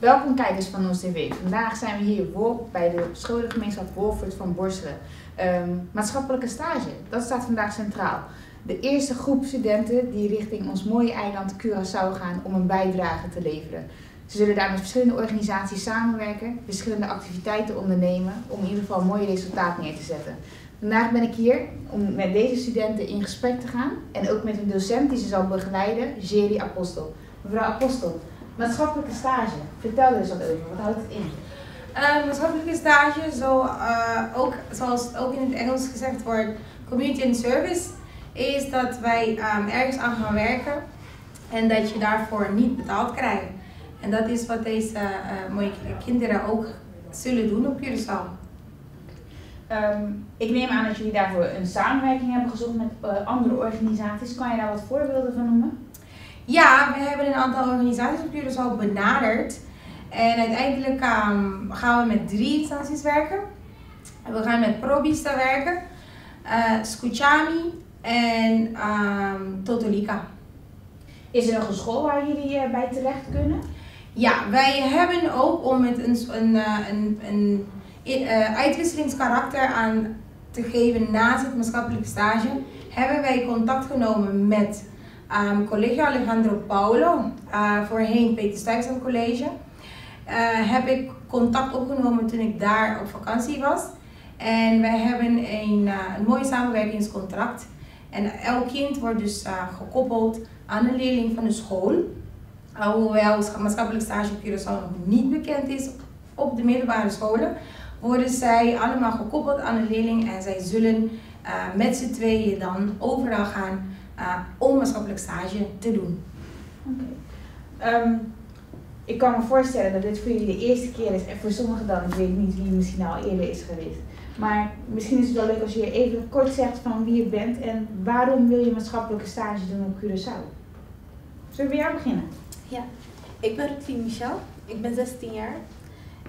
Welkom kijkers van Ons TV. Vandaag zijn we hier bij de scholengemeenschap Wolfert van Borselen. Maatschappelijke stage, dat staat vandaag centraal. De eerste groep studenten die richting ons mooie eiland Curaçao gaan om een bijdrage te leveren. Ze zullen daar met verschillende organisaties samenwerken, verschillende activiteiten ondernemen om in ieder geval een mooi resultaat neer te zetten. Vandaag ben ik hier om met deze studenten in gesprek te gaan en ook met een docent die ze zal begeleiden, Jerry Apostel. Mevrouw Apostel, maatschappelijke stage, vertel er eens wat over, wat houdt het in? Maatschappelijke stage, zoals het ook in het Engels gezegd wordt, community and service, is dat wij ergens aan gaan werken en dat je daarvoor niet betaald krijgt. En dat is wat deze mooie kinderen ook zullen doen op Curaçao. Ik neem aan dat jullie daarvoor een samenwerking hebben gezocht met andere organisaties. Kan je daar wat voorbeelden van noemen? Ja, we hebben een aantal organisaties op Curaçao benaderd. En uiteindelijk gaan we met 3 instanties werken. We gaan met Probista werken, Scuchami en Totolika. Is er nog een school waar jullie bij terecht kunnen? Ja, wij hebben ook om met een uitwisselingskarakter aan te geven naast het maatschappelijke stage, hebben wij contact genomen met collega Alejandro Paulo, voorheen Peter Stuyvesant College. Heb ik contact opgenomen toen ik daar op vakantie was. En wij hebben een mooi samenwerkingscontract. En elk kind wordt dus gekoppeld aan een leerling van de school. Hoewel maatschappelijk stage op Curaçao nog niet bekend is op de middelbare scholen, worden zij allemaal gekoppeld aan een leerling en zij zullen met z'n tweeën dan overal gaan om maatschappelijk stage te doen. Okay. Ik kan me voorstellen dat dit voor jullie de eerste keer is en voor sommigen dan, ik weet niet wie misschien al eerder is geweest. Maar misschien is het wel leuk als je even kort zegt van wie je bent en waarom wil je maatschappelijke stage doen op Curaçao? Zullen we bij jou beginnen? Ja, ik ben Roxie Michel, ik ben 16 jaar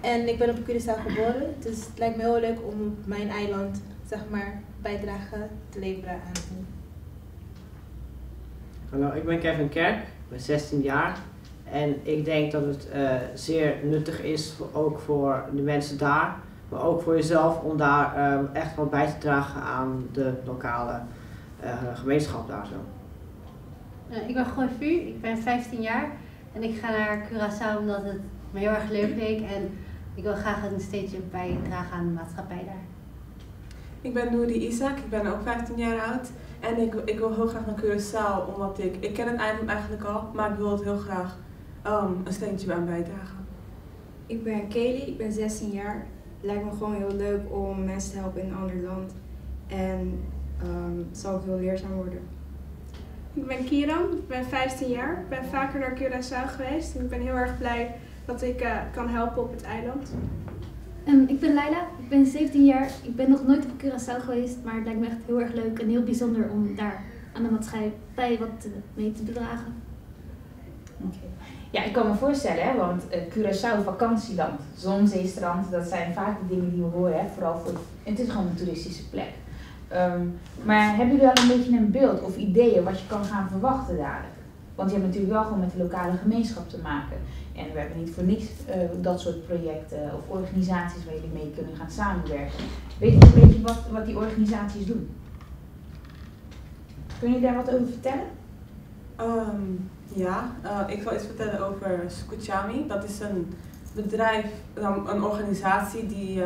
en ik ben op Curaçao geboren. Dus het lijkt me heel leuk om op mijn eiland, zeg maar, bijdrage te leveren aan het doen. Hallo, ik ben Kevin Kerk, ik ben 16 jaar en ik denk dat het zeer nuttig is, ook voor de mensen daar, maar ook voor jezelf om daar echt wat bij te dragen aan de lokale gemeenschap daar zo. Ik ben Goy Vu, ik ben 15 jaar en ik ga naar Curaçao omdat het me heel erg leuk leek en ik wil graag een steentje bijdragen aan de maatschappij daar. Ik ben Nouri Isaac, ik ben ook 15 jaar oud en ik wil heel graag naar Curaçao omdat ik ken het eiland eigenlijk al, maar ik wil het heel graag een steentje aan bijdragen. Ik ben Kelly, ik ben 16 jaar. Het lijkt me gewoon heel leuk om mensen te helpen in een ander land en het zal ook heel leerzaam worden. Ik ben Kieran, ik ben 15 jaar. Ik ben vaker naar Curaçao geweest en ik ben heel erg blij dat ik kan helpen op het eiland. Ik ben Laila, ik ben 17 jaar. Ik ben nog nooit op Curaçao geweest, maar het lijkt me echt heel erg leuk en heel bijzonder om daar aan de maatschappij wat mee te bedragen. Okay. Ja, ik kan me voorstellen, hè, want Curaçao, vakantieland, zon, zee, strand, dat zijn vaak de dingen die we horen, hè, vooral voor het is gewoon een toeristische plek. Maar hebben jullie al een beetje een beeld of ideeën wat je kan gaan verwachten daar? Want je hebt natuurlijk wel gewoon met de lokale gemeenschap te maken. En we hebben niet voor niks dat soort projecten of organisaties waar jullie mee kunnen gaan samenwerken. Weet je een beetje wat die organisaties doen? Kun je daar wat over vertellen? Ik zal iets vertellen over Scuchami. Dat is een bedrijf, een organisatie die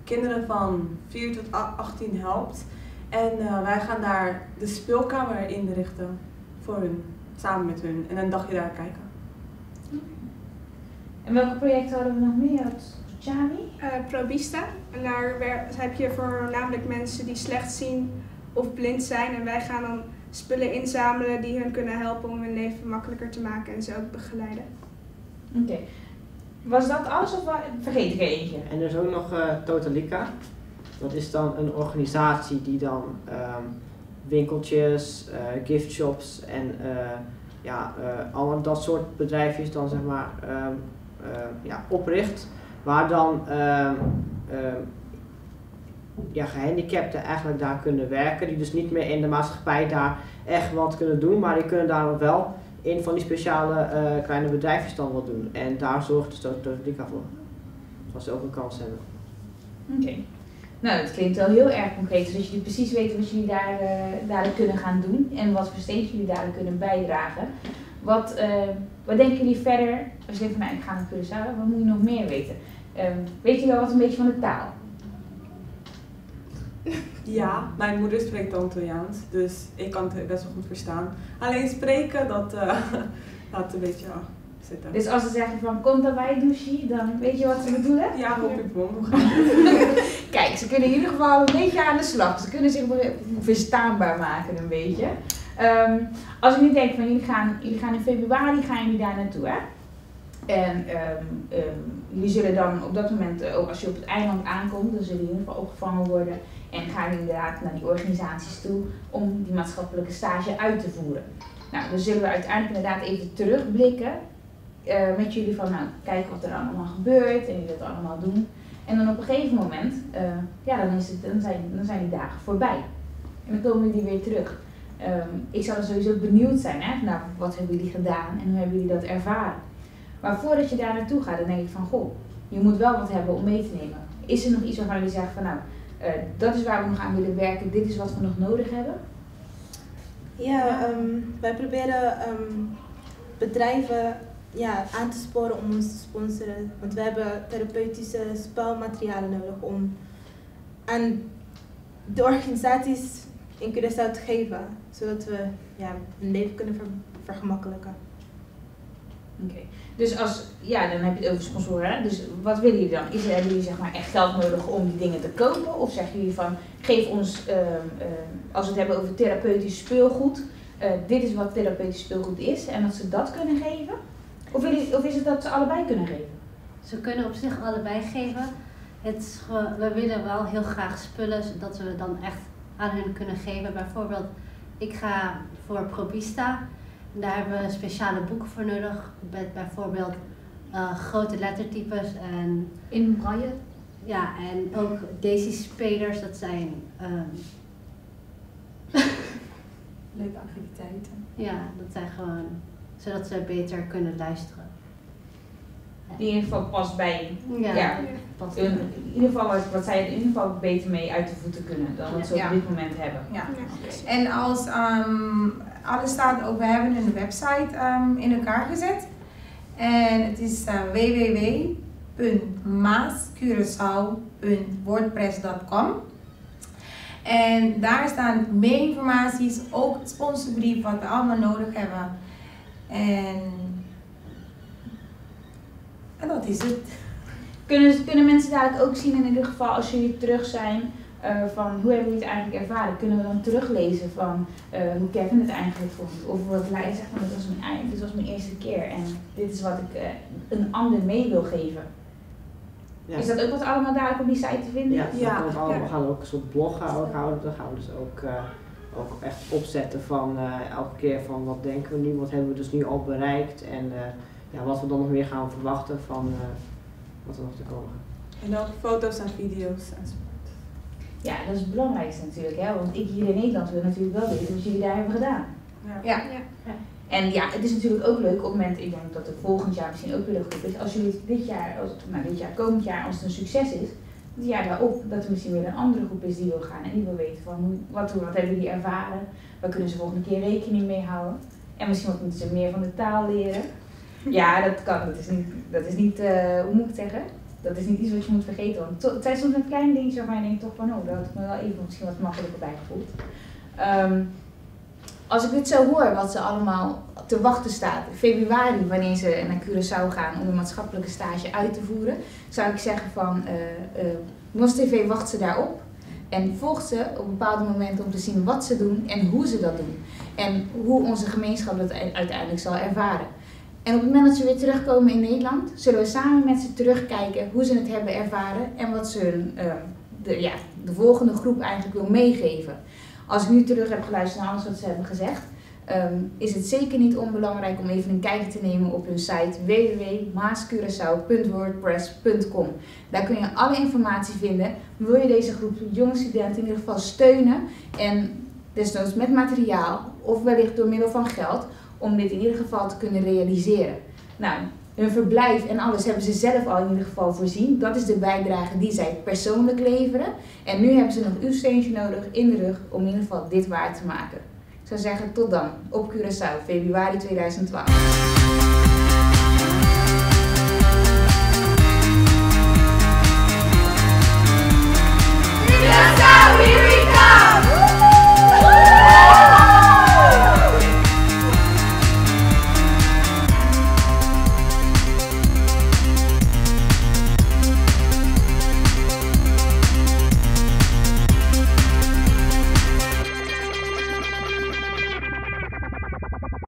kinderen van 4 tot 18 helpt. En wij gaan daar de speelkamer inrichten voor hun, samen met hun, en een dagje daar kijken. En welke projecten hadden we nog meer? Scuchami? Probista. En daar heb je voornamelijk mensen die slecht zien of blind zijn. En wij gaan dan spullen inzamelen die hun kunnen helpen om hun leven makkelijker te maken en ze ook begeleiden. Oké. Was dat alles of vergeet ik er eentje? En er is ook nog Totolika. Dat is dan een organisatie die dan winkeltjes, giftshops en allemaal dat soort bedrijfjes dan zeg maar opricht. Waar dan gehandicapten eigenlijk daar kunnen werken. Die dus niet meer in de maatschappij daar echt wat kunnen doen. Maar die kunnen daar wel in van die speciale kleine bedrijfjes dan wil doen. En daar zorgt dus Totalica voor. Als ze ook een kans hebben. Oké. Nou, dat klinkt wel heel erg concreet. Dus jullie precies weten wat jullie daar kunnen gaan doen en wat voor steeds jullie daar kunnen bijdragen. Wat denken jullie verder? Als je denkt van, nou, ik ga naar Curaçao, wat moet je nog meer weten? Weet je wel wat een beetje van de taal? Ja, mijn moeder spreekt Antilliaans, dus ik kan het best wel goed verstaan. Alleen spreken, dat laat een beetje zitten. Dus als ze zeggen van, kom daarbij douche, dan weet je wat ze bedoelen? Ja, op je bom, hoe gaat het? Kijk, ze kunnen in ieder geval een beetje aan de slag. Ze kunnen zich verstaanbaar maken een beetje. Als ik nu denk van, jullie gaan in februari, gaan jullie daar naartoe, hè? En jullie zullen dan op dat moment, ook als je op het eiland aankomt, dan zullen jullie in ieder geval opgevangen worden. En gaan jullie inderdaad naar die organisaties toe om die maatschappelijke stage uit te voeren. Nou, dan zullen we uiteindelijk inderdaad even terugblikken met jullie van, nou, kijk wat er allemaal gebeurt en jullie dat allemaal doen. En dan op een gegeven moment, dan zijn die dagen voorbij. En dan komen jullie weer terug. Ik zou dan sowieso benieuwd zijn, hè? Nou, wat hebben jullie gedaan en hoe hebben jullie dat ervaren? Maar voordat je daar naartoe gaat, dan denk ik van, goh, je moet wel wat hebben om mee te nemen. Is er nog iets waarvan jullie zeggen van, nou, dat is waar we nog aan willen werken, dit is wat we nog nodig hebben? Ja, wij proberen bedrijven aan te sporen om ons te sponsoren. Want we hebben therapeutische spelmaterialen nodig om aan de organisaties in Curaçao te geven. Zodat we hun leven kunnen vergemakkelijken. Oké. Dus dan heb je het over sponsoren. Hè? Dus wat willen jullie dan? Hebben jullie zeg maar echt geld nodig om die dingen te kopen? Of zeggen jullie van, geef ons, als we het hebben over therapeutisch speelgoed, dit is wat therapeutisch speelgoed is en dat ze dat kunnen geven? Of is het dat ze allebei kunnen geven? Ze kunnen op zich allebei geven. We willen wel heel graag spullen zodat we dan echt aan hun kunnen geven. Bijvoorbeeld, ik ga voor Probista. En daar hebben we speciale boeken voor nodig. Met bijvoorbeeld grote lettertypes en In braille? Ja, en ook Daisy-spelers, dat zijn Leuke activiteiten. ja, dat zijn gewoon zodat ze beter kunnen luisteren. Die in ieder geval past bij in ieder geval wat zij er in ieder geval beter mee uit de voeten kunnen dan wat ze op dit moment hebben. Ja. En als alles staat ook, we hebben een website in elkaar gezet. En het is www.maascuraçao.wordpress.com. En daar staan meer informaties, ook het sponsorbrief wat we allemaal nodig hebben. En dat is het. Kunnen mensen dadelijk ook zien in ieder geval als jullie terug zijn van hoe hebben jullie het eigenlijk ervaren? Kunnen we dan teruglezen van hoe Kevin het eigenlijk vond? Of wat Leij zegt van dit was mijn eerste keer en dit is wat ik een ander mee wil geven. Ja. Is dat ook wat allemaal dadelijk op die site te vinden? Ja, we gaan ook een soort blog houden. Dan gaan we dus ook echt opzetten van elke keer van wat denken we nu, wat hebben we dus nu al bereikt en wat we dan nog meer gaan verwachten van wat er nog te komen. En ook foto's en video's enzovoort. Ja, dat is het belangrijkste natuurlijk, hè? Want ik hier in Nederland wil natuurlijk wel weten wat jullie daar hebben gedaan. Ja. En ja, het is natuurlijk ook leuk op het moment, ik denk dat het volgend jaar misschien ook weer een groep is, als jullie komend jaar, als het een succes is, het jaar daarop, dat er misschien weer een andere groep is die wil gaan en die wil weten van wat hebben jullie ervaren, waar kunnen ze volgende keer rekening mee houden en misschien wat moeten ze meer van de taal leren. Ja, dat kan, dat is niet hoe moet ik het zeggen? Dat is niet iets wat je moet vergeten, want het zijn soms een klein dingetje waarvan je denkt toch van daar had ik me wel even misschien wat makkelijker bij gevoeld. Als ik dit zo hoor, wat ze allemaal te wachten staat, in februari, wanneer ze naar Curaçao gaan om een maatschappelijke stage uit te voeren, zou ik zeggen van NOS TV wacht ze daarop en volgt ze op bepaalde momenten om te zien wat ze doen en hoe ze dat doen. En hoe onze gemeenschap dat uiteindelijk zal ervaren. En op het moment dat ze weer terugkomen in Nederland, zullen we samen met ze terugkijken hoe ze het hebben ervaren en wat ze de volgende groep eigenlijk wil meegeven. Als ik nu terug heb geluisterd naar alles wat ze hebben gezegd, is het zeker niet onbelangrijk om even een kijkje te nemen op hun site www.maascuraçao.wordpress.com. Daar kun je alle informatie vinden. Wil je deze groep jonge studenten in ieder geval steunen en desnoods met materiaal of wellicht door middel van geld, om dit in ieder geval te kunnen realiseren. Nou, hun verblijf en alles hebben ze zelf al in ieder geval voorzien. Dat is de bijdrage die zij persoonlijk leveren. En nu hebben ze nog uw steuntje nodig in de rug om in ieder geval dit waar te maken. Ik zou zeggen tot dan, op Curaçao, februari 2012.